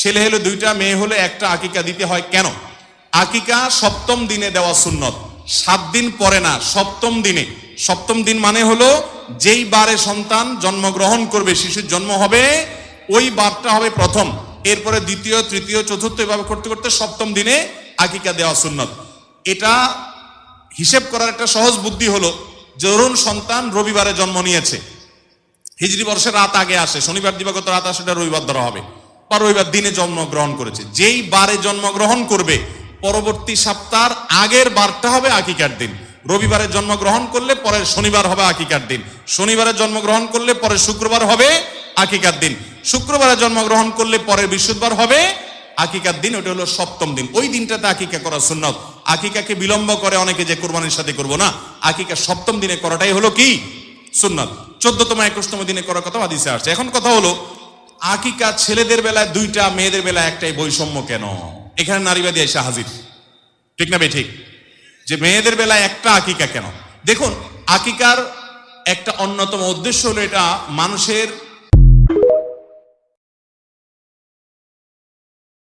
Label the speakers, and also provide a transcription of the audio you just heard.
Speaker 1: ছেলে হলো দুইটা, মেয়ে হলো একটা, আকিকা দিতে হয় কেন? আকিকা সপ্তম দিনে দেওয়া সুন্নত, 7 দিন পরে না, সপ্তম দিনে। সপ্তম দিন মানে হলো যেই বারে সন্তান জন্মগ্রহণ করবে, শিশুর জন্ম হবে, ওই বারটা হবে প্রথম, এরপরে দ্বিতীয়, তৃতীয়, চতুর্থ, এভাবে করতে করতে সপ্তম দিনে আকিকা দেওয়া সুন্নত। এটা হিসেব করার একটা সহজ বুদ্ধি হলো, ধরুন সন্তান রবিবারে জন্ম নিয়েছে, হিজরি বর্ষের রাত আগে আসে, শনিবার দিবাগত রাত আসে, এটা রবিবার ধরা হবে, বা রবিবার দিনে জন্মগ্রহণ করেছে। যেই বারে জন্মগ্রহণ করবে পরবর্তী সপ্তাহের আগের বারটা হবে আকিকার দিন। রবিবারে জন্মগ্রহণ করলে পরের শনিবার হবে আকিকার দিন, শনিবারে জন্মগ্রহণ করলে পরের শুক্রবার হবে আকিকার দিন, শুক্রবারে জন্মগ্রহণ করলে পরের বৃহস্পতিবার হবে আকিকার দিন। ওটা হলো সপ্তম দিন, ওই দিনটাতে আকিকা করা সুন্নত। আকিকাকে বিলম্ব করে অনেকে, যে কোরবানির সাথে করবো না, আকিকা সপ্তম দিনে করাটাই হলো কি সুন্নত। 14তম 21তম দিনে করার কথা হাদিসে আসছে। এখন কথা হলো, আকিকা ছেলেদের বেলায় 2টা, মেয়েদের বেলায় একটাই, বৈষম্য কেন? এখানে নারীবাদী এসে হাজির, ঠিক না বে ঠিক? যে মেয়েদের বেলায় একটা আকিকা কেন? দেখুন, আকিকার একটা অন্যতম উদ্দেশ্য হলো এটা মানুষের